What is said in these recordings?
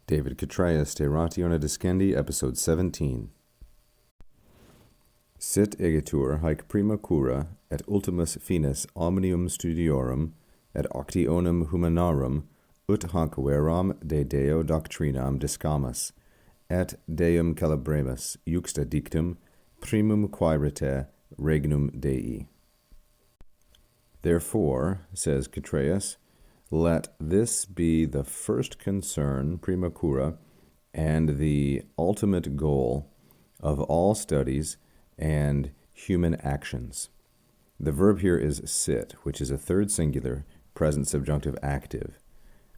David Chytraeus de Ratione Discendi, Episode 17. Sit egetur haec prima cura, et ultimus finis omnium studiorum, et octionum humanarum, ut hanc veram de Deo doctrinam discamus, et Deum celebremus, juxta dictum, primum quaerite regnum Dei. Therefore, says Chytraeus, let this be the first concern, prima cura, and the ultimate goal of all studies and human actions. The verb here is sit, which is a third singular, present subjunctive active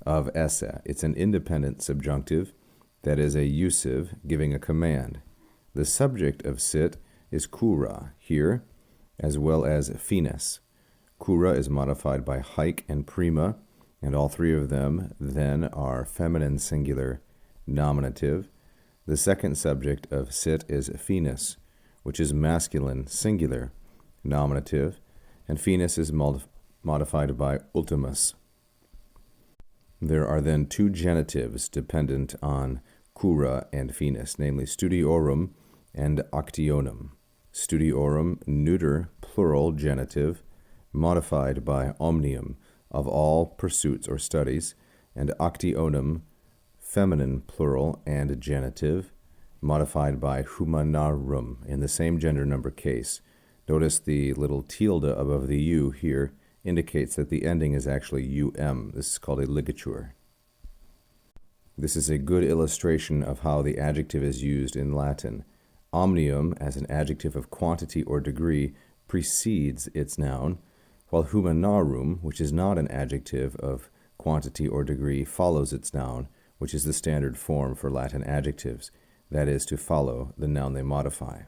of esse. It's an independent subjunctive that is a usive, giving a command. The subject of sit is cura here, as well as finis. Cura is modified by haec and prima, and all three of them then are feminine singular nominative. The second subject of sit is finis, which is masculine singular nominative, and finis is modified by ultimus. There are then two genitives dependent on cura and finis, namely studiorum and octionum. Studiorum, neuter plural genitive, modified by omnium, of all pursuits or studies, and octionum, feminine plural and genitive, modified by humanarum in the same gender number case. Notice the little tilde above the U here indicates that the ending is actually um. This is called a ligature. This is a good illustration of how the adjective is used in Latin. Omnium, as an adjective of quantity or degree, precedes its noun, while humanarum, which is not an adjective of quantity or degree, follows its noun, which is the standard form for Latin adjectives, that is, to follow the noun they modify.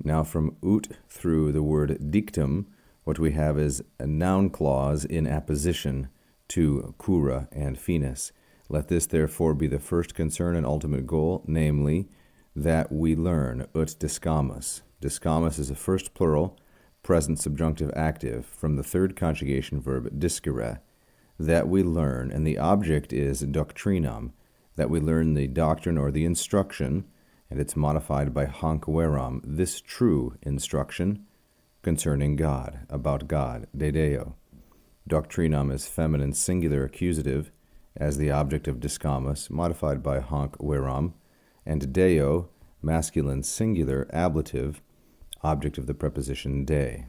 Now from ut through the word dictum, what we have is a noun clause in apposition to cura and finis. Let this therefore be the first concern and ultimate goal, namely, that we learn, ut discamus. Discamus is a first plural, present subjunctive active from the third conjugation verb discere, that we learn, and the object is doctrinam, that we learn the doctrine or the instruction, and it's modified by hanc veram, this true instruction concerning God, about God, de Deo. Doctrinam is feminine singular accusative as the object of discamus, modified by hanc veram, and Deo, masculine singular ablative, object of the preposition de.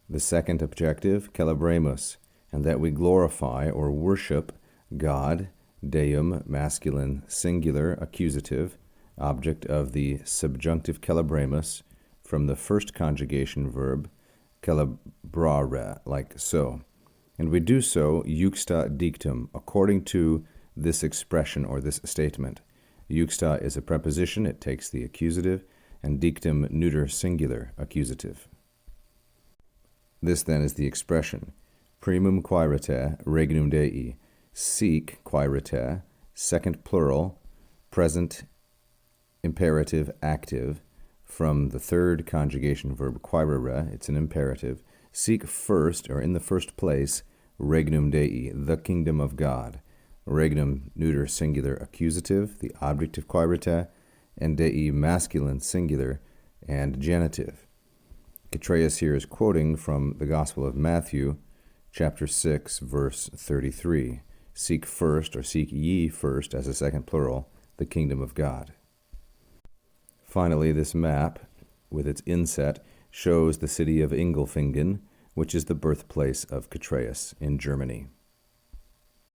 The second objective, celebremus, and that we glorify or worship God, Deum, masculine singular accusative, object of the subjunctive celebremus, from the first conjugation verb, celebrare, like so. And we do so juxta dictum, according to this expression or this statement. Juxta is a preposition, it takes the accusative, and dictum neuter singular accusative. This then is the expression. Primum quaerite regnum Dei. Seek quaerite, second plural, present imperative active, from the third conjugation verb quaerere, it's an imperative. Seek first, or in the first place, regnum Dei, the kingdom of God. Regnum neuter singular accusative, the object of quaerite, and Dei masculine singular and genitive. Chytraeus here is quoting from the Gospel of Matthew, chapter 6, verse 33. Seek first, or seek ye first, as a second plural, the kingdom of God. Finally, this map, with its inset, shows the city of Ingelfingen, which is the birthplace of Chytraeus in Germany.